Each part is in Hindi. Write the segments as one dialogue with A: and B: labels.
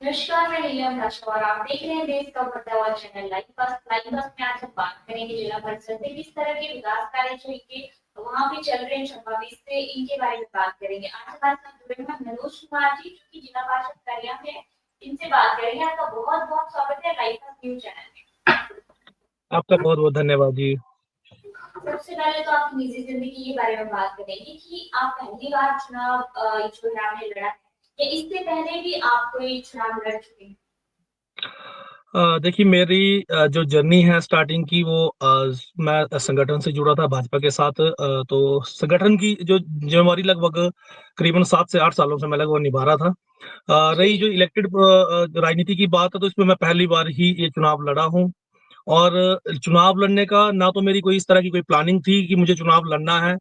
A: नमस्कार, मैं नीलम राठौर और आप देख रहे हैं देश का बढ़ता हुआ चैनल लाइव बस। लाइव बस में आज हम बात करेंगे जिला परिषद से किस तरह के विकास कार्य जो इनके वहाँ पे चल रहे हैं चंबा में, इससे इनके बारे में बात करेंगे। आज हमारे साथ जुड़े हैं मनोज कुमार जी, जो कि जिला परिषद कार्यालय में है। इनसे बात करेंगे। आपका बहुत बहुत स्वागत है लाइव बस न्यूज चैनल में।
B: आपका बहुत बहुत धन्यवाद जी।
A: सबसे पहले तो आपकी निजी जिंदगी के बारे में बात करेंगे कि आप पहली बार चुनाव में लड़ा है या इससे पहले भी आप कोई चुनाव लड़ चुके हैं?
B: देखिए मेरी जो जर्नी है स्टार्टिंग की वो मैं संगठन से जुड़ा था भाजपा के साथ। तो संगठन की जो ज़िम्मेवारी लगभग करीबन 7 से 8 सालों से मैं लगभग निभा रहा था। रही
A: जी।
B: जो इलेक्टेड राजनीति की बात है तो इसमें मैं पहली बार ही ये चुनाव लड़ा हूँ। और चुनाव लड़ने का ना तो मेरी कोई इस तरह की कोई प्लानिंग थी कि मुझे चुनाव लड़ना है।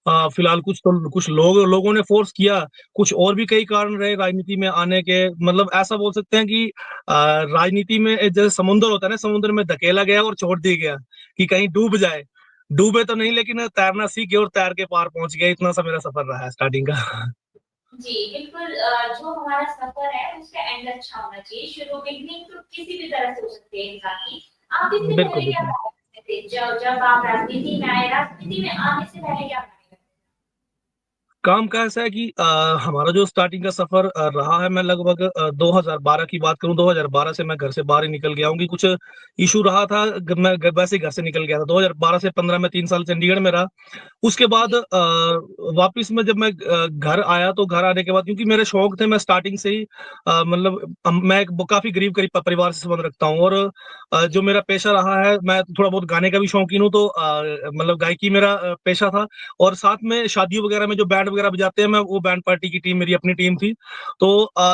B: फिलहाल कुछ लोगों ने फ़ोर्स किया, कुछ और भी कई कारण रहे राजनीति में आने के। मतलब ऐसा बोल सकते हैं कि राजनीति में जैसे समुद्र होता है ना, समुद्र में धकेला गया और छोड़ दिया गया कि कहीं डूब जाए। डूबे तो नहीं लेकिन तैरना सीख गए और तैर के पार पहुँच गए। इतना सा मेरा सफ़र रहा है स्टार्टिंग का।
A: जी, बिल्कुल। जो हमारा सफ़र है उसका एंड अच्छा होना चाहिए। शुरू बिगिनिंग तो किसी भी तरह से हो सकती है इंसान की। आप इससे
B: बिल्कुल,
A: पहले क्या
B: बिल्कुल।
A: प्लान करते थे? जब जब आप राजनीति में आए, राजनीति में आने से पहले क्या प्लान करते
B: काम का ऐसा है कि हमारा जो स्टार्टिंग का सफर रहा है, मैं लगभग 2012 की बात करूं। 2012 से मैं घर से बाहर ही निकल गया हूं कि कुछ इशू रहा था। मैं वैसे ही घर से निकल गया था। 2012 से 15 में 3 साल चंडीगढ़ में रहा। उसके
A: थे?
B: बाद
A: जी।
B: वापस में जब मैं घर आया तो घर आने के बाद क्योंकि मेरे शौक थे, मैं स्टार्टिंग से ही मतलब मैं एक काफी गरीब परिवार से संबंध रखता हूँ। और जो
A: जी।
B: मेरा पेशा रहा है, मैं थोड़ा बहुत गाने का भी शौकीन हूँ। तो मतलब गायकी मेरा पेशा था। और साथ में शादियों वगैरह में जो बैंड वगैरह बजाते हैं, मैं वो बैंड पार्टी की टीम, मेरी अपनी टीम थी। तो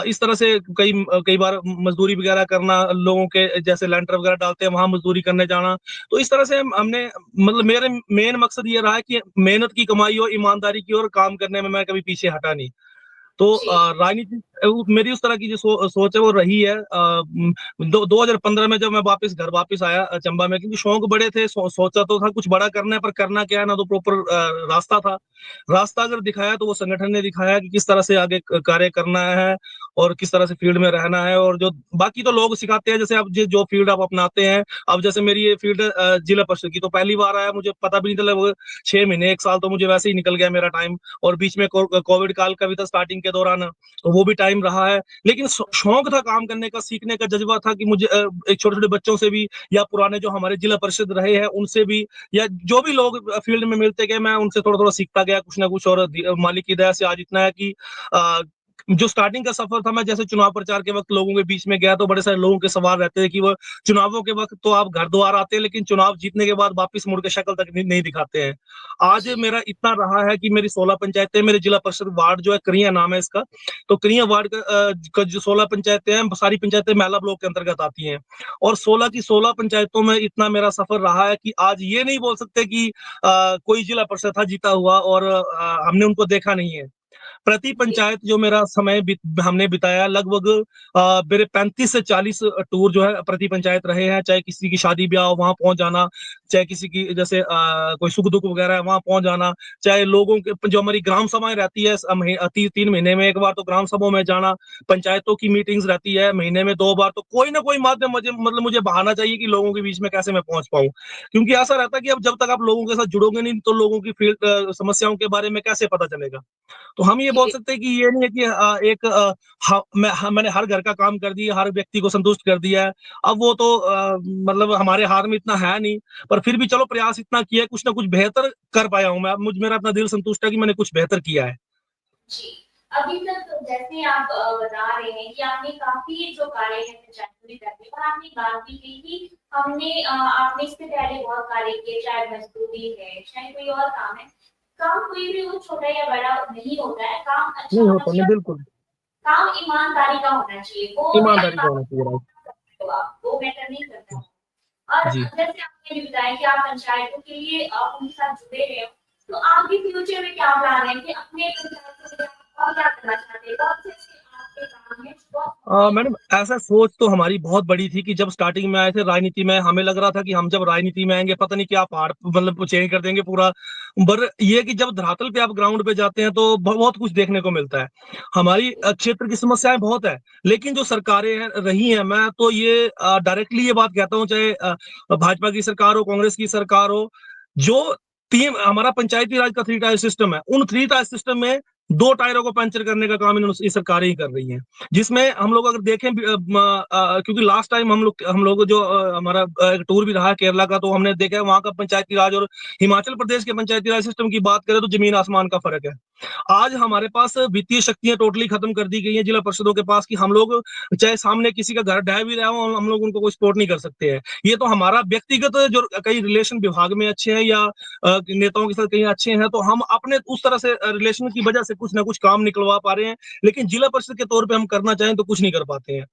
B: इस तरह से कई बार मजदूरी वगैरह करना, लोगों के जैसे लेंटर वगैरह डालते हैं वहां मजदूरी करने जाना। तो इस तरह से हमने मतलब मेरे मेन मकसद ये रहा है कि मेहनत की कमाई और ईमानदारी की ओर काम करने में मैं कभी पीछे हटा नहीं। तो
A: जी।
B: राजनीति मेरी उस तरह की जो सोच है वो रही है। 2015 में जब मैं वापस आया चंबा में, क्योंकि शौक बड़े थे। सोचा तो था कुछ बड़ा करना है, पर करना क्या है ना, तो प्रॉपर रास्ता था। रास्ता अगर दिखाया तो वो संगठन ने दिखाया कि किस तरह से आगे कार्य करना है और किस तरह से फील्ड में रहना है। और जो बाकी तो लोग सिखाते हैं, जैसे आप जो फील्ड आप अपनाते हैं। अब जैसे मेरी ये फील्ड जिला परिषद की, तो पहली बार आया, मुझे पता भी नहीं चला। वो 6 महीने 1 साल तो मुझे वैसे ही निकल गया मेरा टाइम। और बीच में कोविड काल का भी था स्टार्टिंग के दौरान, तो वो भी टाइम रहा है। लेकिन शौक था काम करने का, सीखने का जज्बा था कि मुझे एक छोटे छोटे बच्चों से भी, या पुराने जो हमारे जिला परिषद रहे हैं उनसे भी, या जो भी लोग फील्ड में मिलते गए, मैं उनसे थोड़ा थोड़ा सीखता गया कुछ ना कुछ। और मालिक की दया से आज इतना है कि जो स्टार्टिंग का सफर था, मैं जैसे चुनाव प्रचार के वक्त लोगों के बीच में गया तो बड़े सारे लोगों के सवाल रहते हैं कि वो चुनावों के वक्त तो आप घर द्वार आते हैं, लेकिन चुनाव जीतने के बाद वापस मुड़ के शक्ल तक नहीं दिखाते हैं। आज
A: जी।
B: मेरा इतना रहा है कि मेरी 16 पंचायतें, मेरे जिला परिषद वार्ड जो है करिया नाम है इसका। तो करिया वार्ड का जो 16 पंचायतें हैं, सारी पंचायतें मैला ब्लॉक के अंतर्गत आती हैं। और 16 की 16 पंचायतों में इतना मेरा सफर रहा है कि आज ये नहीं बोल सकते कि कोई जिला परिषद था जीता हुआ और हमने उनको देखा नहीं है। प्रति
A: जी।
B: पंचायत जो मेरा समय हमने बिताया, लगभग मेरे 35 से 40 टूर जो है प्रति पंचायत रहे हैं। चाहे किसी की शादी ब्याह हो वहां पहुंच जाना, चाहे किसी की जैसे कोई सुख दुख वगैरह है वहां पहुंच जाना, चाहे लोगों के जो हमारी ग्राम सभाएं रहती है 3 महीने में एक बार तो ग्राम सभाओं में जाना, पंचायतों की मीटिंग्स रहती है महीने में 2 बार, तो कोई ना कोई माध्यम मुझे बहाना चाहिए कि लोगों के बीच में कैसे मैं पहुंच पाऊं। क्योंकि ऐसा रहता है कि अब जब तक आप लोगों के साथ जुड़ोगे नहीं तो लोगों की फील्ड समस्याओं के बारे में कैसे पता चलेगा। तो हम ये बोल
A: जी।
B: सकते हैं कि ये नहीं है कि मैंने हर घर का काम कर दिया, हर व्यक्ति को संतुष्ट कर दिया है। अब वो तो मतलब हमारे हाथ में इतना है नहीं, पर फिर भी चलो प्रयास इतना किया है, कुछ ना कुछ बेहतर कर पाया हूँ मैं। मेरा अपना दिल संतुष्ट है कि मैंने कुछ बेहतर किया है।
A: जी। अभी तक जैसे आप बता रहे हैं कि आपने काफ़ी जो कार्य है पंचायत में करने पर आपने बात भी की कि आपने इससे पहले बहुत कार्य किए, चाहे मज़दूरी है, चाहे कोई और काम है। काम कोई भी हो छोटा या बड़ा नहीं होता है, काम अच्छा
B: नहीं
A: होना
B: होता, नहीं,
A: चाहिए।
B: बिल्कुल।
A: काम ईमानदारी का होना चाहिए। वो भी
B: ईमानदारी का होना चाहिए, राइट।
A: ईमानदारी करते हो आप, वो मैटर नहीं करता। और
B: जी।
A: जैसे आपने भी बताया कि आप पंचायतों के लिए उनके साथ जुड़े रहे हो, तो आपके फ्यूचर में क्या प्लान है कि अपने पंचायतों में और क्या करना चाहते हैं? कौन से ऐसे के काम है बहुत
B: मैडम ऐसा सोच तो हमारी बहुत बड़ी थी कि जब स्टार्टिंग में आए थे राजनीति में, हमें लग रहा था कि हम जब राजनीति में आएंगे पता नहीं क्या पहाड़ मतलब चेंज कर देंगे पूरा। पर ये कि जब धरातल पे आप ग्राउंड पे जाते हैं तो बहुत कुछ देखने को मिलता है। हमारी क्षेत्र की समस्याएं बहुत है, लेकिन जो सरकारें रही हैं, मैं तो ये डायरेक्टली ये बात कहता हूँ, चाहे भाजपा की सरकार हो, कांग्रेस की सरकार हो, जो तीन हमारा पंचायती राज का 3 टायर सिस्टम है, उन 3 टायर सिस्टम में 2 टायरों को पंचर करने का काम इन्होंने ये सरकारें ही कर रही हैं। जिसमें हम लोग अगर देखें क्योंकि लास्ट टाइम हम लोग जो हमारा टूर भी रहा है केरला का, तो हमने देखा है वहां का पंचायती राज और हिमाचल प्रदेश के पंचायती राज सिस्टम की बात करें तो जमीन आसमान का फर्क है। आज हमारे पास वित्तीय शक्तियां टोटली खत्म कर दी गई हैं जिला परिषदों के पास, कि हम लोग चाहे सामने किसी का घर ढह भी रहा हो, हम लोग उनको कोई सपोर्ट नहीं कर सकते हैं। ये तो हमारा व्यक्तिगत जो कई रिलेशन विभाग में अच्छे हैं या नेताओं के साथ कहीं अच्छे हैं, तो हम अपने उस तरह से रिलेशन की वजह से कुछ ना कुछ काम निकलवा पा रहे हैं, लेकिन जिला परिषद के तौर पे हम करना चाहें तो कुछ नहीं कर पाते हैं।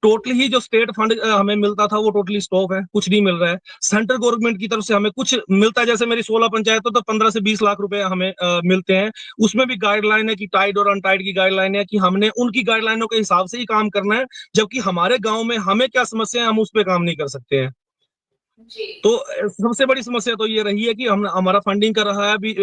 B: टोटली ही जो स्टेट फंड हमें मिलता था वो टोटली स्टॉप है, कुछ नहीं मिल रहा है। सेंट्रल गवर्नमेंट की तरफ से हमें कुछ मिलता है, जैसे मेरी 16 पंचायतों तो 15 से 20 लाख रुपए हमें मिलते हैं। उसमें भी गाइडलाइन है कि टाइड और अनटाइड की गाइडलाइन है कि हमने उनकी गाइडलाइनों के हिसाब से ही काम करना है, जबकि हमारे गांव में हमें क्या समस्या है हम उस पर काम नहीं कर सकते हैं।
A: जी
B: तो सबसे बड़ी समस्या तो ये रही है कि हम हमारा फंडिंग का रहा है अभी,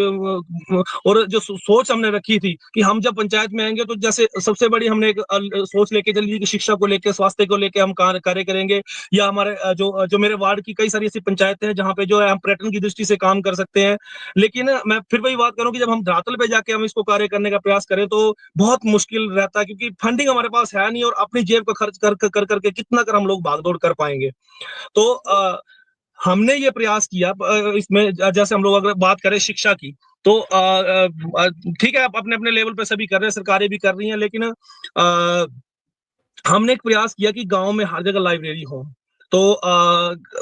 B: और जो सोच हमने रखी थी कि हम जब पंचायत में आएंगे तो जैसे सबसे बड़ी हमने एक सोच लेके चली कि शिक्षा को लेके, स्वास्थ्य को लेके हम कार्य करेंगे, या हमारे जो मेरे वार्ड की कई सारी ऐसी पंचायतें हैं जहाँ पे जो है हम पर्यटन की दृष्टि से काम कर सकते हैं। लेकिन मैं फिर वही बात करूँ कि जब हम धरातल पे जाके हम इसको कार्य करने का प्रयास करें तो बहुत मुश्किल रहता है, क्योंकि फंडिंग हमारे पास है नहीं, और अपनी जेब का खर्च कर करके कितना कर हम लोग भागदौड़ कर पाएंगे। तो हमने ये प्रयास किया इसमें, जैसे हम लोग अगर बात करें शिक्षा की, तो ठीक है, आप अपने अपने लेवल पे सभी कर रहे हैं, सरकारें भी कर रही हैं, लेकिन हमने एक प्रयास किया कि गांव में हर जगह लाइब्रेरी हो। तो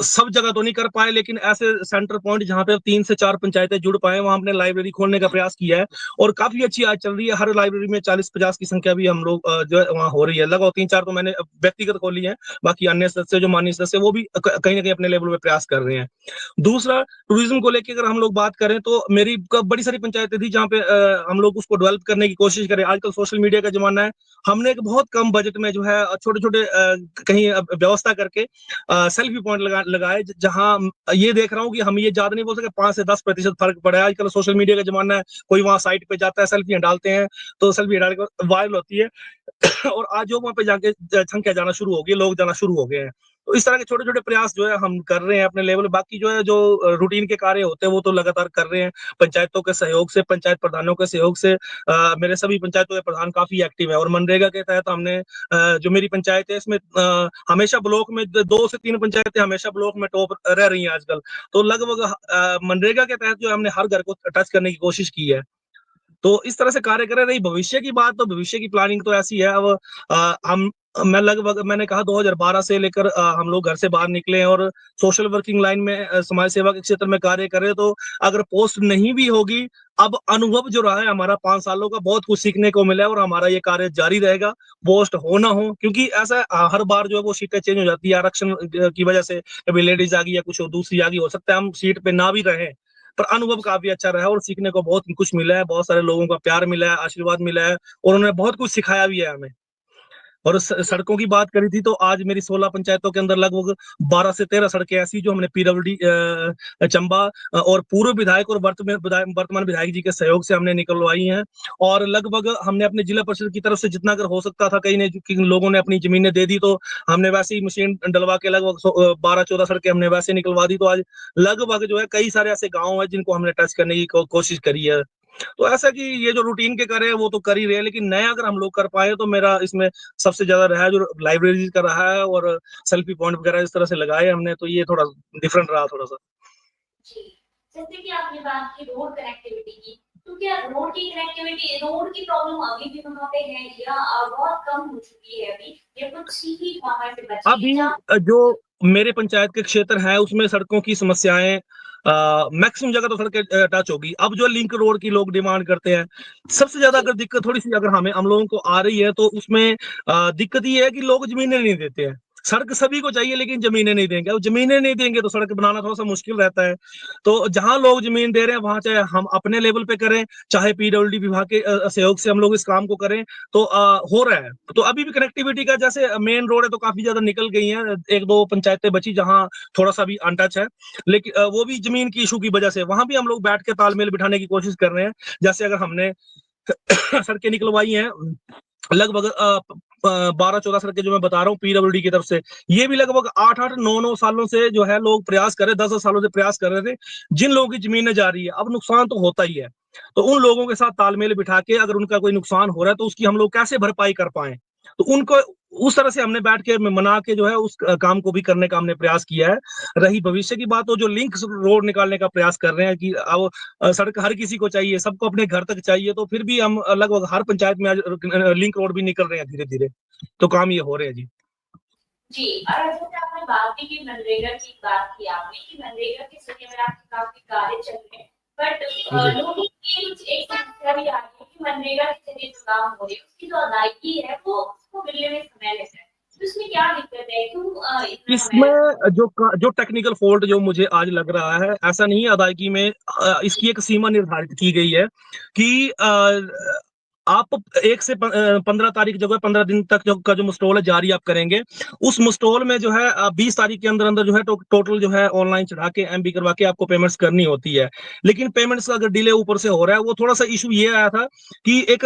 B: सब जगह तो नहीं कर पाए, लेकिन ऐसे सेंटर पॉइंट जहां पे 3 से 4 पंचायतें जुड़ पाए वहां हमने लाइब्रेरी खोलने का प्रयास किया है, और काफी अच्छी आज चल रही है। हर लाइब्रेरी में 40-50 की संख्या भी हम लोग जो है वहां हो रही है। लगभग 3-4 तो मैंने व्यक्तिगत खोली है, बाकी अन्य सदस्य जो माननीय सदस्य वो भी कहीं ना कहीं अपने लेवल पे प्रयास कर रहे हैं। दूसरा, टूरिज्म को लेकर अगर हम लोग बात करें तो मेरी बड़ी सारी पंचायतें थी जहाँ पे हम लोग उसको डेवलप करने की कोशिश करें। आजकल सोशल मीडिया का जमाना है, हमने एक बहुत कम बजट में जो है छोटे छोटे कहीं व्यवस्था करके सेल्फी पॉइंट लगाए, जहां ये देख रहा हूँ कि हम ये ज्यादा नहीं बोल सकते, 5 से 10% फर्क पड़ा है। आजकल सोशल मीडिया का जमाना है, कोई वहां साइट पे जाता है, सेल्फी डालते हैं, तो सेल्फी डाल कर वायरल होती है। और आज जो वहां पे जाके संख्या जाना शुरू हो गई, लोग जाना शुरू हो गए हैं। तो इस तरह के छोटे छोटे प्रयास जो है हम कर रहे हैं अपने लेवल। बाकी जो है जो रूटीन के कार्य होते हैं वो तो लगातार कर रहे हैं, पंचायतों के सहयोग से, पंचायत प्रधानों के सहयोग से। मेरे सभी पंचायतों के प्रधान काफी एक्टिव है, और मनरेगा के तहत हमने जो मेरी पंचायत है इसमें हमेशा ब्लॉक में 2 से 3 पंचायतें हमेशा ब्लॉक में टॉप रह रही हैं आजकल। तो लगभग मनरेगा के तहत जो हमने हर घर को टच करने की कोशिश की है। तो इस तरह से कार्य कर रही। भविष्य की बात, तो भविष्य की प्लानिंग तो ऐसी है। अब हम मैं लगभग मैंने कहा 2012 से लेकर हम लोग घर से बाहर निकले हैं, और सोशल वर्किंग लाइन में समाज सेवा के क्षेत्र में कार्य कर रहे हैं। तो अगर पोस्ट नहीं भी होगी, अब अनुभव जो रहा है हमारा 5 सालों का, बहुत कुछ सीखने को मिला है, और हमारा ये कार्य जारी रहेगा, पोस्ट हो ना हो। क्योंकि ऐसा हर बार जो है वो सीटें चेंज हो जाती है आरक्षण की वजह से, कभी लेडीज आ गई या कुछ दूसरी आ गई, हो सकता है हम सीट पे ना भी रहे, पर अनुभव काफी अच्छा रहा और सीखने को बहुत कुछ मिला है। बहुत सारे लोगों का प्यार मिला है, आशीर्वाद मिला है, और उन्होंने बहुत कुछ सिखाया भी है हमें। और
A: जी
B: सड़कों की बात करी थी, तो आज मेरी 16 पंचायतों के अंदर लगभग 12 से 13 सड़कें ऐसी जो हमने पीडब्ल्यूडी चंबा और पूर्व विधायक और वर्तमान विधायक जी के सहयोग से हमने निकलवाई हैं। और लगभग हमने अपने जिला परिषद की तरफ से जितना अगर हो सकता था, कई ने लोगों ने अपनी जमीनें दे दी, तो हमने वैसे ही मशीन डलवा के लगभग 12-14 सड़कें हमने वैसे निकलवा दी। तो आज लगभग जो है कई सारे ऐसे गाँव है जिनको हमने टच करने की कोशिश करी है। तो ऐसा कि ये जो रूटीन के कार्य है वो तो कर ही रहे हैं, लेकिन नया अगर हम लोग कर पाए तो मेरा इसमें सबसे ज्यादा रहा है जो लाइब्रेरी का रहा है, और सेल्फी पॉइंट वगैरह इस तरह से लगाए हमने, तो ये थोड़ा डिफरेंट रहा थोड़ा सा।
A: जी जैसे कि आपने बात की रोड कनेक्टिविटी की, तो क्या रोड की प्रॉब्लम अभी भी वहाँ पे है या बहुत कम हो चुकी है अभी, या कुछ ही वहाँ से बची है
B: अभी
A: जहाँ?
B: जो मेरे पंचायत के क्षेत्र है उसमें सड़कों की समस्याएं मैक्सिमम जगह तो सड़कें टच होगी। अब जो लिंक रोड की लोग डिमांड करते हैं, सबसे ज्यादा
A: जी
B: अगर दिक्कत थोड़ी सी अगर हम लोगों को आ रही है, तो उसमें दिक्कत ये है कि लोग जमीनें नहीं देते हैं। सड़क सभी को चाहिए लेकिन जमीनें नहीं देंगे, और जमीनें नहीं देंगे तो सड़क बनाना थोड़ा सा मुश्किल रहता है। तो जहां लोग जमीन दे रहे हैं वहां चाहे हम अपने लेवल पे करें, चाहे पीडब्ल्यूडी विभाग के सहयोग से हम लोग इस काम को करें, तो हो रहा है। तो अभी भी कनेक्टिविटी का जैसे मेन रोड है तो काफी ज्यादा निकल गई है, एक दो पंचायतें बची जहां थोड़ा सा भी अनटच है, लेकिन वो भी जमीन की इशू की वजह से वहां भी हम लोग बैठ के तालमेल बिठाने की कोशिश कर रहे हैं। जैसे अगर हमने सड़कें निकलवाई हैं लगभग 12-14 सड़कें जो मैं बता रहा हूँ पीडब्ल्यूडी की तरफ से, ये भी लगभग 8-8 9-9 सालों से जो है लोग प्रयास कर रहे, 10 सालों से प्रयास कर रहे थे। जिन लोगों की जमीनें जा रही है अब नुकसान तो होता ही है, तो उन लोगों के साथ तालमेल बिठा के अगर उनका कोई नुकसान हो रहा है तो उसकी हम लोग कैसे भरपाई कर पाए, तो उनको उस तरह से हमने बैठ के मना के जो है उस काम को भी करने का हमने प्रयास किया है। रही भविष्य की बात, तो जो लिंक रोड निकालने का प्रयास कर रहे हैं कि अब सड़क हर किसी को चाहिए, सबको अपने घर तक चाहिए, तो फिर भी हम लगभग हर पंचायत में आज लिंक रोड भी निकल रहे हैं धीरे धीरे, तो काम ये हो रहे हैं जी।
A: जी, और जैसे आपने बात की कि मनरेगा की बात की आपने कि मनरेगा के जरिए में आपके काफी कार्य चल रहे हैं, बट लोगों की कुछ एक समस्या भी आ रही है कि मनरेगा के जरिए जो काम हो रहे हैं उसकी जो अदायगी है वो उसको मिलने में समय लगता है, तो इसमें क्या दिक्कत है, क्यों इतना समय
B: इसमें जो टेक्निकल फॉल्ट जो मुझे आज लग रहा है, ऐसा नहीं है अदायगी में, इसकी एक सीमा निर्धारित की गई है कि आप 1 से 15 तारीख जो है 15 दिन तक जो का जो मुस्टॉल है जारी आप करेंगे, उस मुस्टॉल में जो है 20 तारीख के अंदर अंदर जो है टोटल जो है ऑनलाइन चढ़ा के एमबी करवा के आपको पेमेंट्स करनी होती है। लेकिन पेमेंट्स अगर डिले ऊपर से हो रहा है, वो थोड़ा सा इशू ये आया था कि एक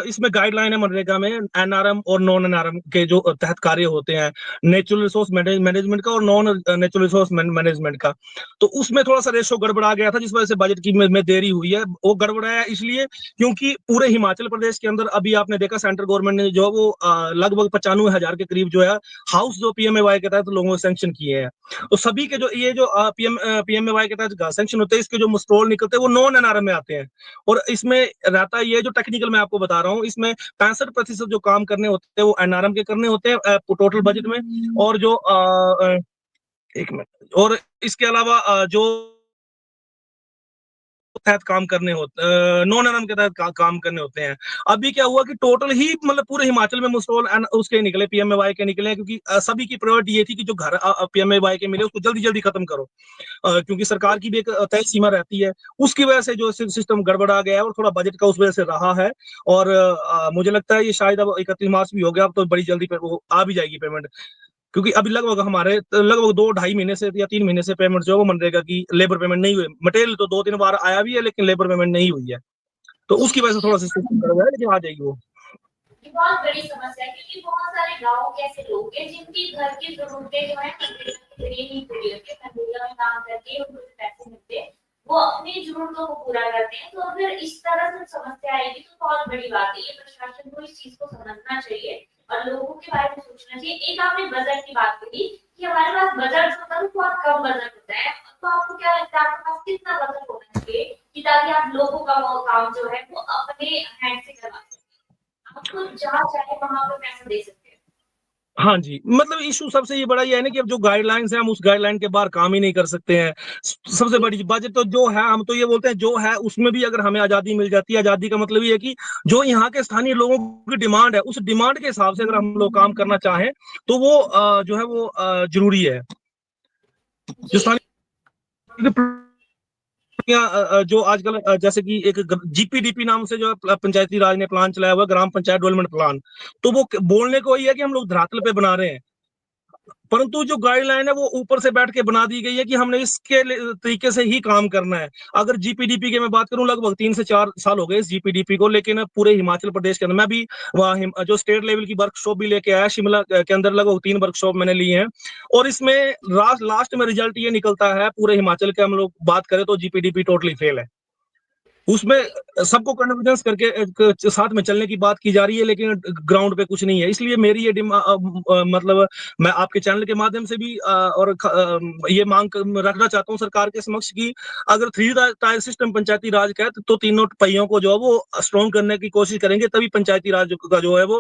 B: इसमें गाइडलाइन है मनरेगा में एनआरएम और नॉन एनआरएम के जो तहत कार्य होते हैं, नेचुरल रिसोर्स मैनेजमेंट का और नॉन नेचुरल रिसोर्स मैनेजमेंट का, तो उसमें थोड़ा सा रेशो गड़बड़ा गया था जिस वजह से बजट की में देरी हुई है। वो गड़बड़ाया इसलिए क्योंकि पूरे हिमाचल प्रदेश के अंदर अभी आपने देखा सेंट्रल गवर्नमेंट ने जो वो लगभग 95,000 के करीब जो है हाउस जो पीएमएवाई के तहत लोगों ने सैंक्शन किए हैं, तो सभी के जो ये जो पीएमएवाई के तहत सैंक्शन होते हैं, इसके जो मुस्टॉल निकलते हैं वो नॉन एनआरएम में आते हैं। और इसमें रहता ये जो टेक्निकल मैं आपको बता रहा हूँ, इसमें 65% जो काम करने होते हैं वो एनआरएम के करने होते हैं टोटल बजट में, और जो एक मिनट, और इसके अलावा जो तहत काम करने होते, नॉन एनएम के तहत काम करने होते हैं। अभी क्या हुआ कि टोटल ही मतलब पूरे हिमाचल में मुस्टॉल उसके निकले पीएमएवाई के निकले, क्योंकि सभी की प्रायोरिटी ये थी कि जो घर पीएमएवाई के मिले उसको जल्दी जल्दी खत्म करो, क्योंकि सरकार की भी एक तय सीमा रहती है। उसकी वजह से जो सिस्टम गड़बड़ा गया है और थोड़ा बजट का उस वजह से रहा है, और मुझे लगता है ये शायद अब 31 मार्च भी हो गया, अब तो बड़ी जल्दी वो आ भी जाएगी पेमेंट, क्योंकि अभी लगभग हमारे लगभग 2-2.5 महीने से या 3 महीने से पेमेंट जो है वो मनरेगा की लेबर पेमेंट नहीं हुई। मटेरियल तो 2-3 बार आया भी है लेकिन लेबर पेमेंट नहीं हुई है, तो उसकी वजह से थोड़ा सा सिस्टम गड़बड़ है, लेकिन आ जाएगी वो।
A: ये बहुत बड़ी समस्या है, क्योंकि बहुत सारे गाँव के ऐसे लोग हैं जिनकी घर की जरूरतें जो है मनरेगा के जरिए नहीं पूरी होती है, मनरेगा में काम करके उनको जो पैसे मिलते हैं वो अपनी जरूरतों को पूरा करते हैं, तो अगर इस तरह से समस्या आएगी तो बहुत बड़ी बात है, ये प्रशासन को इस चीज को समझना चाहिए और लोगों के बारे में सोचना चाहिए। एक आपने बजट की बात करी कि हमारे पास बजट होता है तो बहुत कम बजट होता है, तो आपको क्या लगता है आपके पास कितना बजट होना चाहिए कि ताकि आप लोगों का वो काम जो है वो अपने हैंड से करवा सकें, आपको जहाँ चाहे वहां पे पैसा दे सकते हैं।
B: हाँ जी, मतलब इशू सबसे ये बड़ा ये है ना कि अब जो गाइडलाइंस है हम उस गाइडलाइन के बाहर काम ही नहीं कर सकते हैं। सबसे बड़ी बजट तो जो है, हम तो ये बोलते हैं जो है उसमें भी अगर हमें आजादी मिल जाती है, आजादी का मतलब ये है कि जो यहाँ के स्थानीय लोगों की डिमांड है उस डिमांड के हिसाब से अगर हम लोग काम करना चाहें तो वो जो है वो जरूरी है। जो
A: जी
B: स्थानीय जो आजकल जैसे कि एक जीपीडीपी नाम से जो है पंचायती राज ने प्लान चलाया हुआ है, ग्राम पंचायत डेवलपमेंट प्लान, तो वो बोलने को ही है कि हम लोग धरातल पे बना रहे हैं, परंतु जो गाइडलाइन है वो ऊपर से बैठ के बना दी गई है कि हमने इसके तरीके से ही काम करना है। अगर जीपीडीपी की मैं बात करूं, लगभग 3 से 4 साल हो गए इस जीपीडीपी को, लेकिन पूरे हिमाचल प्रदेश के अंदर मैं भी वहाँ जो स्टेट लेवल की वर्कशॉप भी लेके आया शिमला के अंदर, लगभग 3 वर्कशॉप मैंने ली हैं, और इसमें लास्ट में रिजल्ट ये निकलता है पूरे हिमाचल के हम लोग बात करें तो जीपीडीपी टोटली फेल है। उसमें
A: जी
B: सबको कन्वर्जेंस करके साथ में चलने की बात की जा रही है, लेकिन ग्राउंड पे कुछ नहीं है। इसलिए मेरी ये मतलब मैं आपके चैनल के माध्यम से भी और ये मांग रखना चाहता हूँ सरकार के समक्ष कि अगर 3 टायर सिस्टम पंचायती राज का है तो तीनों पहियों को जो है वो स्ट्रॉन्ग करने की कोशिश करेंगे, तभी पंचायती राज का जो है वो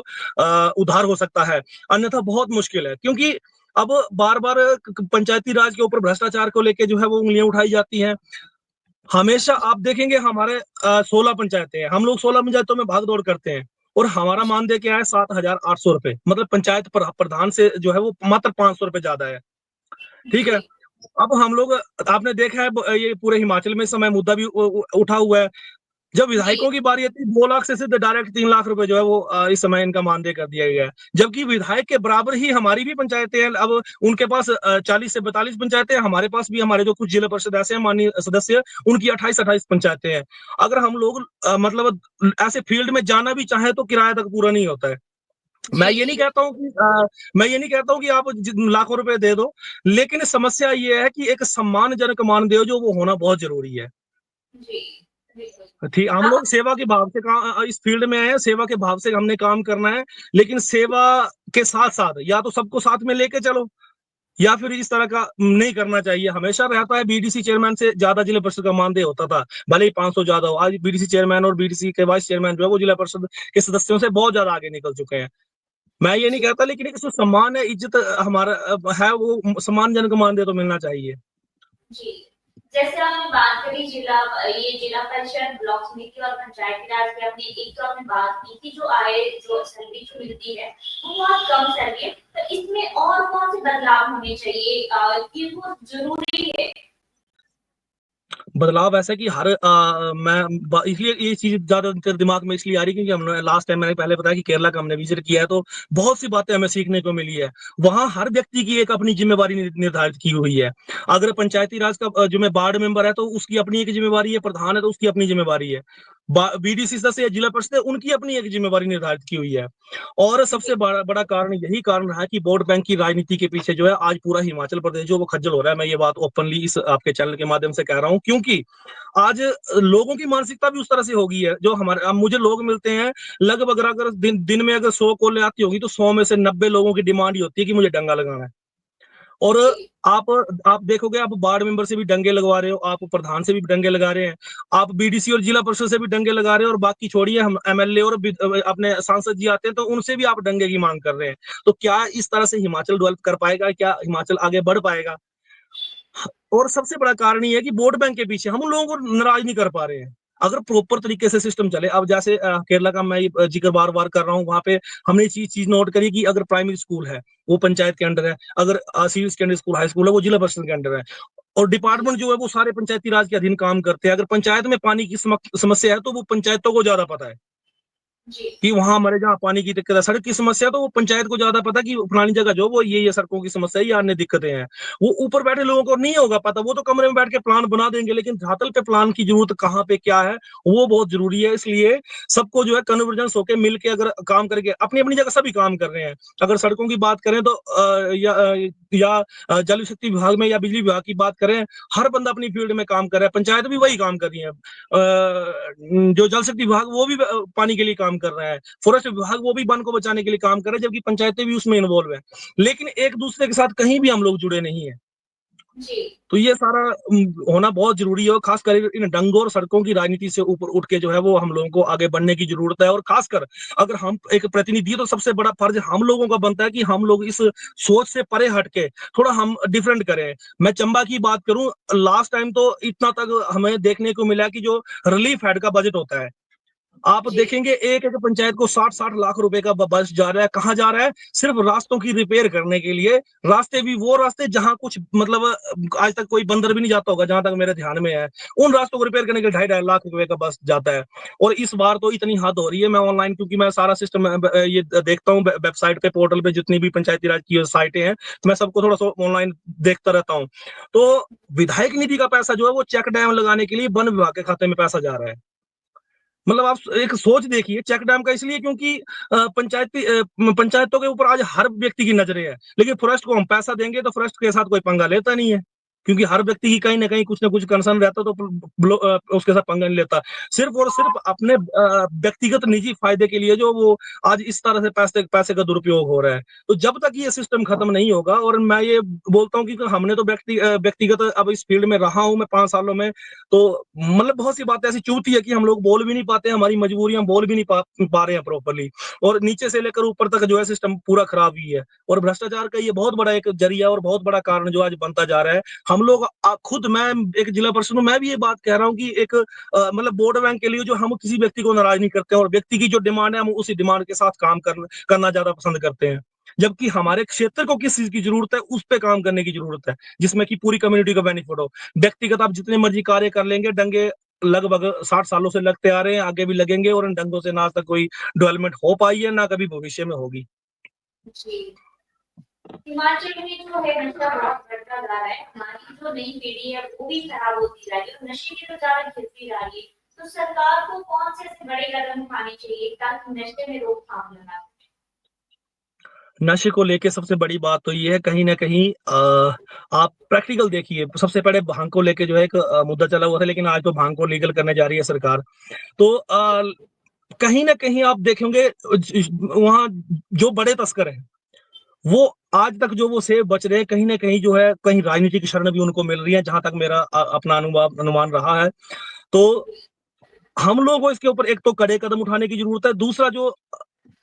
B: उद्धार हो सकता है, अन्यथा बहुत मुश्किल है। क्योंकि अब बार बार पंचायती राज के ऊपर भ्रष्टाचार को लेके जो है वो उंगलियां उठाई जाती हैं। हमेशा आप देखेंगे हमारे 16 पंचायतें हैं, हम लोग 16 पंचायतों में भाग दौड़ करते हैं, और हमारा मानदेय क्या है 7,800 रुपए, मतलब पंचायत प्रधान से जो है वो मात्र 500 रुपए ज्यादा है। ठीक है।
A: जी
B: अब हम लोग, आपने देखा है ये पूरे हिमाचल में इस समय मुद्दा भी उठा हुआ है। जब
A: जी
B: विधायकों की बारी आती है 2 लाख से सीधे डायरेक्ट 3 लाख रुपए जो है वो इस समय इनका मानदेय कर दिया गया है। जबकि विधायक के बराबर ही हमारी भी पंचायतें हैं। अब उनके पास 40 से 42 पंचायतें हैं, हमारे पास भी, हमारे जो कुछ जिला परिषद ऐसे हैं माननीय सदस्य, उनकी 28-28 पंचायतें हैं। अगर हम लोग मतलब ऐसे फील्ड में जाना भी चाहें तो किराया तक पूरा नहीं होता है। मैं ये नहीं
A: जी
B: कहता हूँ कि मैं ये नहीं कहता हूँ कि आप लाखों रुपए दे दो, लेकिन समस्या ये है कि एक सम्मानजनक मानदेय जो वो होना बहुत जरूरी है।
A: जी बिल्कुल।
B: ठीक, हम
A: अब
B: लोग सेवा के भाव से इस फील्ड में आए हैं, सेवा के भाव से हमने काम करना है। लेकिन सेवा के साथ साथ या तो सबको साथ में लेके चलो, या फिर इस तरह का नहीं करना चाहिए। हमेशा रहता है बीडीसी चेयरमैन से ज्यादा जिला परिषद का मानदेय होता था, भले ही 500 ज्यादा हो। आज बीडीसी चेयरमैन और बीडीसी के वाइस चेयरमैन जो है वो जिला परिषद के सदस्यों से बहुत ज्यादा आगे निकल चुके हैं। मैं ये नहीं
A: जी
B: कहता, लेकिन एक जो सम्मान है, इज्जत हमारा है, वो सम्मानजनक मानदेय तो मिलना चाहिए।
A: जी जैसे आपने बात करी ये जिला परिषद, ब्लॉक समिति और पंचायती राज की, आपने एक तो आपने बात की कि जो आय, जो सैलरी जो मिलती है वो बहुत कम सैलरी है, तो इसमें और कौन से बदलाव होने चाहिए कि वो जरूरी है?
B: बदलाव ऐसा कि मैं इसलिए ये चीज ज्यादातर दिमाग में इसलिए आ रही है क्योंकि हमने लास्ट टाइम, मैंने पहले बताया कि केरला का हमने विजिट किया है, तो बहुत सी बातें हमें सीखने को मिली है। वहां हर व्यक्ति की एक अपनी जिम्मेवारी निर्धारित की हुई है। अगर पंचायती राज का जो मैं वार्ड मेंबर है तो उसकी अपनी एक जिम्मेवारी है, प्रधान है तो उसकी अपनी जिम्मेवारी है, बीडीसी सदस्य या जिला परिषद है, उनकी अपनी एक जिम्मेवारी निर्धारित की हुई है। और सबसे बड़ा बड़ा कारण यही कारण रहा है कि वोट बैंक की राजनीति के पीछे जो है आज पूरा हिमाचल प्रदेश जो वो खज्जल हो रहा है। मैं ये बात ओपनली इस आपके चैनल के माध्यम से कह रहा हूँ, क्योंकि आज लोगों की मानसिकता भी उस तरह से हो गई है। जो हमारे, अब मुझे लोग मिलते हैं लगभग, अगर दिन में अगर 100 कॉल आती होगी तो 100 में से 90 लोगों की डिमांड ही होती है कि मुझे डंगा लगाना है। और
A: जी
B: आप आप देखोगे, आप वार्ड मेंबर से भी डंगे लगवा रहे हो, आप प्रधान से भी डंगे लगा रहे हैं, आप बीडीसी और जिला परिषद से भी डंगे लगा रहे हो, और बाकी छोड़िए, हम एमएलए और अपने सांसद जी आते हैं तो उनसे भी आप डंगे की मांग कर रहे हैं। तो क्या इस तरह से हिमाचल डेवलप कर पाएगा? क्या हिमाचल आगे बढ़ पाएगा? और सबसे बड़ा कारण ये है कि वोट बैंक के पीछे हम उन लोगों को नाराज नहीं कर पा रहे हैं। अगर प्रॉपर तरीके से सिस्टम चले, अब जैसे केरला का मैं जिक्र बार बार कर रहा हूँ, वहां पे हमने चीज चीज नोट करी कि अगर प्राइमरी स्कूल है वो पंचायत के अंडर है, अगर senior secondary school, high school है वो जिला परिषद के अंडर है, और
A: जी
B: डिपार्टमेंट जो है वो सारे पंचायती राज के अधीन काम करते हैं। अगर पंचायत में पानी की समस्या है तो वो पंचायतों को ज्यादा पता है
A: जी
B: कि वहां हमारे जहाँ पानी की दिक्कत है, सड़क की समस्या, तो वो पंचायत को ज्यादा पता कि फलानी जगह जो वो ये सड़कों की समस्या है, ये अन्य दिक्कतें हैं। वो ऊपर बैठे लोगों को नहीं होगा पता, वो तो कमरे में बैठ के प्लान बना देंगे, लेकिन धरातल पे प्लान की जरूरत कहाँ पे क्या है वो बहुत जरूरी है। इसलिए सबको जो है कन्वर्जेंस होकर मिलके अगर काम करके, अपनी अपनी जगह सभी काम कर रहे हैं। अगर सड़कों की बात करें तो जल शक्ति विभाग में या बिजली विभाग की बात करें, हर बंदा अपनी फील्ड में काम कर रहा है, पंचायत भी वही काम कर रही है, जो जल शक्ति विभाग वो भी पानी के लिए काम कर रहा है, फॉरेस्ट विभाग वो भी वन को बचाने के लिए काम कर रहे हैं, जबकि पंचायतें भी उसमें इन्वॉल्व है, लेकिन एक दूसरे के साथ कहीं भी हम लोग जुड़े नहीं है।
A: जी
B: तो ये सारा होना बहुत जरूरी है, और खासकर इन डंगों और सड़कों की राजनीति से ऊपर उठ के जो है वो हम लोगों को आगे बढ़ने की जरूरत है। और खासकर अगर हम एक प्रतिनिधि, तो सबसे बड़ा फर्ज हम लोगों का बनता है कि हम लोग इस सोच से परे हटके थोड़ा हम डिफरेंट करें। मैं चंबा की बात करूं, लास्ट टाइम तो इतना तक हमें देखने को मिला कि जो रिलीफ हेड का बजट होता है, आप
A: जी
B: देखेंगे एक एक पंचायत को 60-60 लाख रुपए का बजट जा रहा है। कहाँ जा रहा है? सिर्फ रास्तों की रिपेयर करने के लिए। रास्ते भी वो रास्ते जहां कुछ मतलब आज तक कोई बंदर भी नहीं जाता होगा, जहां तक मेरे ध्यान में है। उन रास्तों को रिपेयर करने के लिए 2.5-2.5 लाख रुपए का बस जाता है। और इस बार तो इतनी हद हो रही है, मैं ऑनलाइन, क्योंकि मैं सारा सिस्टम ये देखता हूँ वेबसाइट पे, पोर्टल पे, जितनी भी पंचायती राज की साइटें हैं, मैं सबको थोड़ा सा ऑनलाइन देखता रहता हूँ। तो विधायक निधि का पैसा जो है वो चेक डैम लगाने के लिए वन विभाग के खाते में पैसा जा रहा है। मतलब आप एक सोच देखिए, चेक डैम का इसलिए क्योंकि पंचायतों के ऊपर आज हर व्यक्ति की नजरें है, लेकिन फॉरेस्ट को हम पैसा देंगे तो फॉरेस्ट के साथ कोई पंगा लेता नहीं है, क्योंकि हर व्यक्ति की कहीं ना कुछ कंसर्न रहता, तो उसके साथ पंगा नहीं लेता। सिर्फ और सिर्फ अपने व्यक्तिगत निजी फायदे के लिए जो वो आज इस तरह से पैसे पैसे का दुरुपयोग हो रहा है। तो जब तक ये सिस्टम खत्म नहीं होगा, और मैं ये बोलता हूँ कि हमने तो व्यक्तिगत अब इस फील्ड में रहा हूं मैं 5 सालों में, तो मतलब बहुत सी बातें ऐसी चूती है कि हम लोग बोल भी नहीं पाते, हमारी मजबूरियां बोल भी नहीं पा रहे हैं प्रॉपरली, और नीचे से लेकर ऊपर तक जो है सिस्टम पूरा खराब ही है। और भ्रष्टाचार का ये बहुत बड़ा एक जरिया और बहुत बड़ा कारण जो आज बनता जा रहा है। हम लोग खुद मैं एक जिला परिषद में मैं भी ये बात कह रहा हूँ कि एक मतलब वोट बैंक के लिए जो हम किसी व्यक्ति को नाराज नहीं करते और व्यक्ति की जो डिमांड है हम उसी डिमांड के साथ काम करना ज्यादा पसंद करते हैं, जबकि हमारे क्षेत्र को किस चीज की जरूरत है उस पे काम करने की जरूरत है जिसमें कि पूरी कम्युनिटी का बेनिफिट हो। व्यक्तिगत आप जितने मर्जी कार्य कर लेंगे, डंगे लगभग 60 सालों से लगते आ रहे हैं, आगे भी लगेंगे और इन डंगों से ना आज तक कोई डेवलपमेंट हो पाई है ना कभी भविष्य में होगी।
A: जी। हिमाचल में जो है नशा बहुत बढ़ता जा रहा है, हमारी जो नई पीढ़ी है वो भी खराब होती जा रही है, नशे की तो ज्यादा खिलती जा रही है। तो सरकार को कौन से ऐसे बड़े कदम उठाने चाहिए ताकि नशे में रोकथाम लगा।
B: नशे को लेके सबसे बड़ी बात तो ये है कहीं ना कहीं आप प्रैक्टिकल देखिए। सबसे पहले भांग को लेके जो है एक मुद्दा चला हुआ था, लेकिन आज तो भांग को लीगल करने जा रही है सरकार। तो कहीं ना कहीं आप देखेंगे वहां जो बड़े तस्कर हैं वो आज तक जो वो सेफ बच रहे हैं, कहीं ना कहीं जो है कहीं राजनीतिक शरण भी उनको मिल रही है, जहां तक मेरा अपना अनुमान रहा है। तो हम लोगों को इसके ऊपर एक तो कड़े कदम उठाने की जरूरत है। दूसरा जो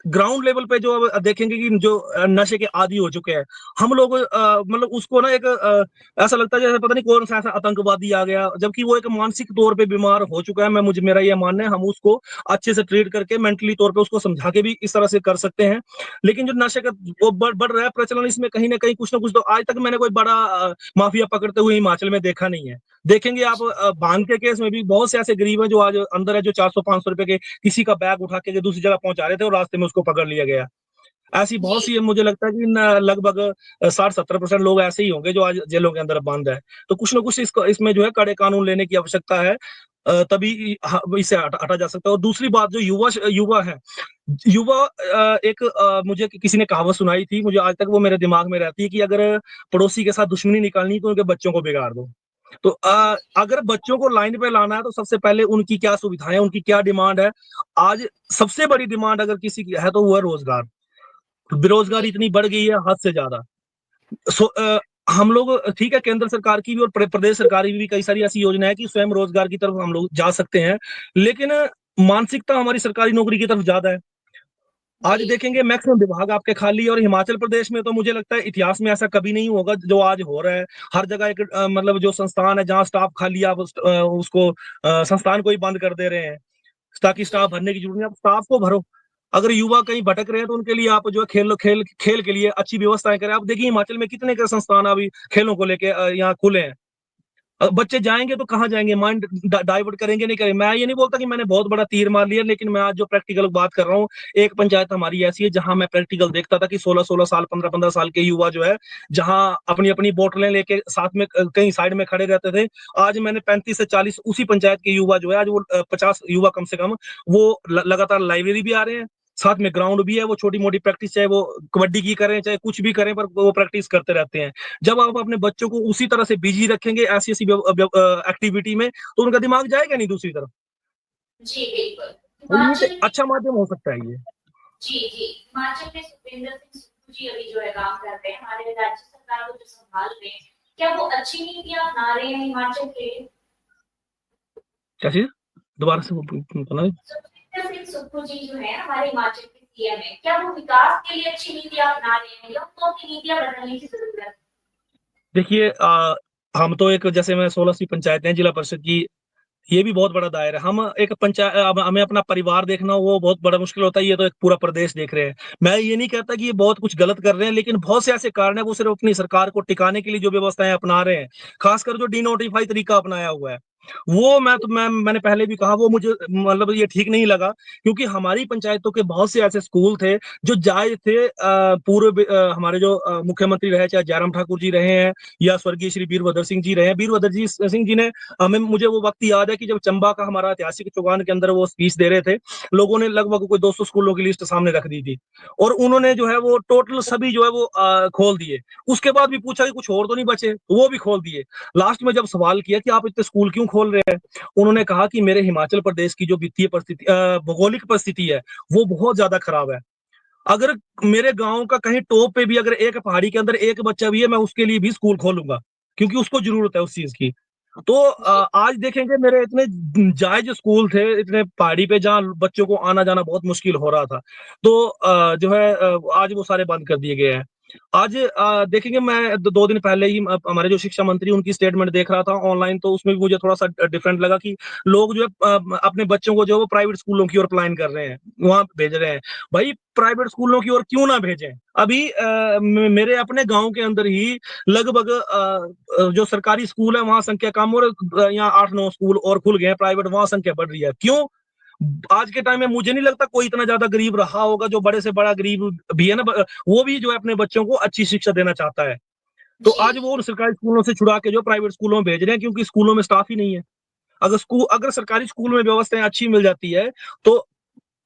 B: ग्राउंड लेवल पे जो अब देखेंगे कि जो नशे के आदी हो चुके हैं हम लोग, मतलब उसको ना एक ऐसा लगता है जैसे पता नहीं कौन सा ऐसा आतंकवादी आ गया, जबकि वो एक मानसिक तौर पे बीमार हो चुका है। मैं मुझे मेरा ये मानना है हम उसको अच्छे से ट्रीट करके मेंटली तौर पे उसको समझा के भी इस तरह से कर सकते हैं। लेकिन जो नशे का वो बढ़ रहा है प्रचलन, इसमें कहीं ना कुछ तो आज तक मैंने कोई बड़ा माफिया पकड़ते हुए हिमाचल में देखा नहीं है। देखेंगे आप भांग के केस में भी बहुत से ऐसे गरीब हैं जो आज अंदर है, जो 400-500 रुपए के किसी का बैग उठा के दूसरी जगह पहुंचा रहे थे और रास्ते में उसको पकड़ लिया गया। ऐसी बहुत सी मुझे लगता है कि लगभग 60-70% लोग ऐसे ही होंगे जो आज जेलों के अंदर बंद है। तो कुछ ना कुछ इसको इसमें जो है कड़े कानून लेने की आवश्यकता है, तभी इससे हटा जा सकता है। और दूसरी बात जो युवा है, युवा एक मुझे किसी ने कहावत सुनाई थी, मुझे आज तक वो मेरे दिमाग में रहती है कि अगर पड़ोसी के साथ दुश्मनी निकालनी तो उनके बच्चों को बिगाड़ दो। तो अगर बच्चों को लाइन पे लाना है तो सबसे पहले उनकी क्या सुविधाएं, उनकी क्या डिमांड है। आज सबसे बड़ी डिमांड अगर किसी की है तो वो है रोजगार। बेरोजगारी इतनी बढ़ गई है हद से ज्यादा। हम लोग ठीक है, केंद्र सरकार की भी और प्रदेश सरकार की भी कई सारी ऐसी योजना है कि स्वयं रोजगार की तरफ हम लोग जा सकते हैं, लेकिन मानसिकता हमारी सरकारी नौकरी की तरफ ज्यादा है। आज देखेंगे मैक्सिमम विभाग आपके खाली है, और हिमाचल प्रदेश में तो मुझे लगता है इतिहास में ऐसा कभी नहीं होगा जो आज हो रहा है। हर जगह एक मतलब जो संस्थान है जहां स्टाफ खाली है, आप उसको संस्थान को ही बंद कर दे रहे हैं ताकि स्टाफ भरने की जरूरत नहीं, आप स्टाफ को भरो। अगर युवा कहीं भटक रहे हैं तो उनके लिए आप जो है खेल के लिए अच्छी व्यवस्थाएं करें। आप देखिए हिमाचल में कितने के संस्थान अभी खेलों को लेके यहाँ खुले हैं। बच्चे जाएंगे तो कहाँ जाएंगे, माइंड डाइवर्ट करेंगे नहीं करेंगे। मैं ये नहीं बोलता कि मैंने बहुत बड़ा तीर मार लिया, लेकिन मैं आज जो प्रैक्टिकल बात कर रहा हूँ, एक पंचायत हमारी ऐसी है जहां मैं प्रैक्टिकल देखता था कि 16-16 साल 15-15 साल के युवा जो है जहां अपनी अपनी बोतलें लेके साथ में कहीं साइड में खड़े रहते थे। आज मैंने 35 से 40 उसी पंचायत के युवा जो है, आज वो 50 युवा कम से कम, वो लगातार लाइब्रेरी भी आ रहे हैं, साथ में ग्राउंड भी है, वो छोटी मोटी प्रैक्टिस चाहे वो कबड्डी की करें चाहे कुछ भी करें पर वो प्रैक्टिस करते रहते हैं। जब आप अपने बच्चों को उसी तरह से बिजी रखेंगे ऐसी ऐसी एक्टिविटी में, तो उनका दिमाग जाएगा नहीं दूसरी तरफ।
A: जी बिल्कुल।
B: और ये
A: हिमाचल
B: एक अच्छा माध्यम हो सकता है ये।
A: जी जी, हिमाचल में सुखविंदर सिंह सुक्खू जी अभी जो है काम कर रहे हैं, हमारे राज्य सरकार को जो संभाल रहे हैं, क्या वो अच्छी नीतियां अपना रहे हैं हिमाचल के लिए।
B: क्या चीज दोबारा से बताना।
A: सुखविंदर सिंह सुक्खू जी जो है हमारे हिमाचल के सीएम है, क्या वो विकास के लिए अच्छी नीतियां अपना रहे हैं या उनको अपनी नीतियां बदलने की जरूरत है।
B: देखिए हम तो एक जैसे मैं 16वीं पंचायत है जिला परिषद की, ये भी बहुत बड़ा दायरा है। हम एक पंचायत, हमें अपना परिवार देखना वो बहुत बड़ा मुश्किल होता है, ये तो एक पूरा प्रदेश देख रहे हैं। मैं ये नहीं कहता कि ये बहुत कुछ गलत कर रहे हैं, लेकिन बहुत से ऐसे कारण है वो सिर्फ अपनी सरकार को टिकाने के लिए जो व्यवस्थाएं अपना रहे हैं, खासकर जो डिनोटिफाई तरीका अपनाया हुआ है, वो मैंने पहले भी कहा वो मुझे मतलब ये ठीक नहीं लगा। क्योंकि हमारी पंचायतों के बहुत से ऐसे स्कूल थे जो जायज थे। पूर्व हमारे जो मुख्यमंत्री रहे, चाहे जयराम ठाकुर जी रहे हैं या स्वर्गीय श्री वीरभद्र सिंह जी रहे हैं, वीरभद्र जी सिंह जी ने हमें मुझे वो वक्त याद है कि जब चंबा का हमारा ऐतिहासिक चौगान के अंदर वो स्पीच दे रहे थे, लोगों ने लगभग कोई 200 स्कूलों की लिस्ट सामने रख दी थी, और उन्होंने जो है वो टोटल सभी जो है वो खोल दिए। उसके बाद भी पूछा कि कुछ और तो नहीं बचे, वो भी खोल दिए। लास्ट में जब सवाल किया कि आप इतने स्कूल क्यों खोल रहे हैं, उन्होंने कहा कि मेरे हिमाचल प्रदेश की जो वित्तीय परिस्थिति, भौगोलिक परिस्थिति है, वो बहुत ज्यादा खराब है। अगर मेरे गांव का कहीं टॉप पे भी अगर एक पहाड़ी के अंदर एक बच्चा भी है, मैं उसके लिए भी स्कूल खोलूंगा, क्योंकि उसको जरूरत है उस चीज की। तो आज देखेंगे मेरे इतने जायज स्कूल थे इतने पहाड़ी पे जहाँ बच्चों को आना जाना बहुत मुश्किल हो रहा था, तो जो है आज वो सारे बंद कर दिए गए हैं। आज देखेंगे, मैं 2 दिन पहले ही हमारे जो शिक्षा मंत्री उनकी स्टेटमेंट देख रहा था ऑनलाइन, तो उसमें भी मुझे थोड़ा सा डिफरेंट लगा कि लोग जो है अपने बच्चों को जो है वो प्राइवेट स्कूलों की ओर प्लान कर रहे हैं, वहां भेज रहे हैं। भाई प्राइवेट स्कूलों की ओर क्यों ना भेजें? अभी मेरे अपने गांव के अंदर ही लगभग जो सरकारी स्कूल है वहां संख्या कम, और यहाँ 8-9 स्कूल और खुल गए हैं प्राइवेट, वहां संख्या बढ़ रही है। क्यों? आज के टाइम में मुझे नहीं लगता कोई इतना ज्यादा गरीब रहा होगा, जो बड़े से बड़ा गरीब भी है ना, वो भी जो है अपने बच्चों को अच्छी शिक्षा देना चाहता है। तो
A: जी।
B: आज वो उन सरकारी स्कूलों से छुड़ा के जो प्राइवेट स्कूलों में भेज रहे हैं, क्योंकि स्कूलों में स्टाफ ही नहीं है। अगर सरकारी स्कूल में व्यवस्थाएं अच्छी मिल जाती है, तो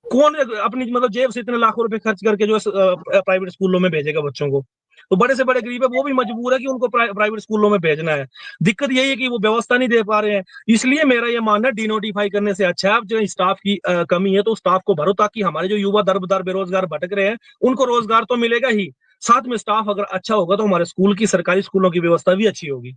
B: कौन अपनी मतलब जेब से इतने लाखों रुपए खर्च करके जो है प्राइवेट स्कूलों में भेजेगा बच्चों को? तो बड़े से बड़े गरीब है वो भी मजबूर है कि उनको प्राइवेट स्कूलों में भेजना है। दिक्कत यही है कि वो व्यवस्था नहीं दे पा रहे हैं। इसलिए मेरा ये मानना है, डिनोटिफाई करने से अच्छा है, अब जो स्टाफ की कमी है तो स्टाफ को भरो, ताकि हमारे जो युवा दर बदर बेरोजगार भटक रहे हैं उनको रोजगार तो मिलेगा ही, साथ में स्टाफ अगर अच्छा होगा तो हमारे स्कूल की, सरकारी स्कूलों की व्यवस्था भी अच्छी होगी।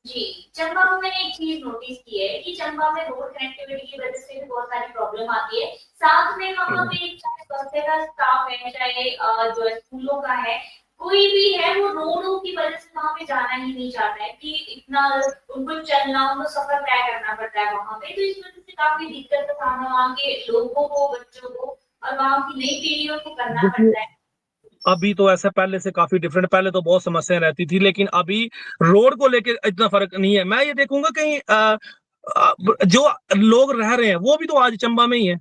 A: जी, चंबा में मैंने एक चीज नोटिस की है कि चंबा में रोड कनेक्टिविटी की वजह से भी बहुत सारी प्रॉब्लम आती है। साथ में वहाँ पे चाहे स्वास्थ्य का स्टाफ है, चाहे जो है स्कूलों का है, कोई भी है, वो रोडों की वजह से वहाँ पे जाना ही नहीं चाहता है कि इतना उनको चलना, उनको सफर तय करना पड़ता है वहाँ पे। तो इस वजह से काफी दिक्कत का सामना वहाँ के लोगों को, बच्चों को और वहाँ की नई पीढ़ियों को करना
B: देखिए,
A: पड़ता है।
B: अभी तो ऐसा पहले से काफी डिफरेंट, पहले तो बहुत समस्याएं रहती थी, लेकिन अभी रोड को लेके इतना फर्क नहीं है। मैं ये देखूंगा कहीं जो लोग रह रहे हैं वो भी तो आज चंबा में ही है,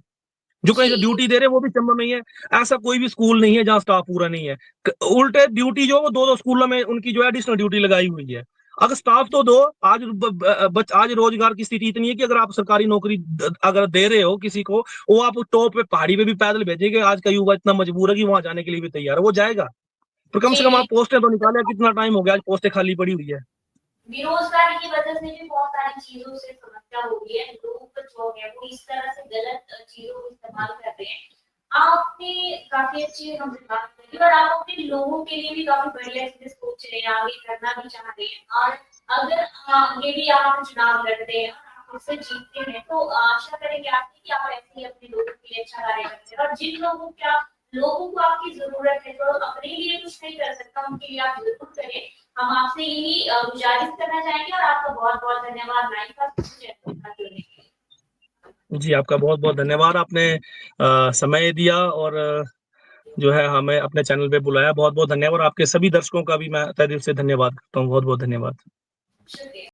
B: जो कहीं
A: जी।
B: से ड्यूटी दे रहे हैं वो भी चंबा में ही है। ऐसा कोई भी स्कूल नहीं है जहाँ स्टाफ पूरा नहीं है। उल्टे ड्यूटी जो वो 2-2 स्कूलों में उनकी जो है एडिशनल ड्यूटी लगाई हुई है। अगर स्टाफ तो दो। आज आज रोजगार की स्थिति इतनी है कि अगर आप सरकारी नौकरी अगर दे रहे हो किसी को, वो आप टॉप पे पहाड़ी पे भी पैदल भेजेंगे। आज का युवा इतना मजबूर है कि वहां जाने के लिए भी तैयार है, वो जाएगा। पर कम से कम
A: जी,
B: आप पोस्टें तो निकाले, कितना टाइम हो गया आज पोस्टें खाली पड़ी हुई है।
A: बेरोजगारी की वजह से भी बहुत सारी चीजों से समस्या हो रही है। लोग जो है वो इस तरह से गलत चीजों को इस्तेमाल कर रहे हैं। आपने काफी अच्छी हमसे बात करी और आप अपने लोगों के लिए भी काफी बढ़िया चीजें सोच रहे हैं, आगे करना भी चाह रहे हैं। और अगर आगे भी आप चुनाव लड़ते हैं और आप उससे जीतते हैं, तो आशा करेंगे आपकी कि आप ऐसे ही अपने लोगों के लिए अच्छा कार्य करते हैं। और जिन लोगों को आपकी जरूरत है, जो अपने लिए कुछ नहीं कर सकता, उनके लिए आप जरूर करें। हम आपसे यही गुजारिश करना चाहेंगे और आपका बहुत-बहुत धन्यवाद लाइव पर जुड़ने के लिए।
B: जी, आपका बहुत बहुत धन्यवाद। आपने समय दिया और जो है हमें अपने चैनल पे बुलाया। बहुत बहुत धन्यवाद। आपके सभी दर्शकों का भी मैं तहे दिल से धन्यवाद करता हूँ। बहुत बहुत धन्यवाद।
A: शुक्रिया।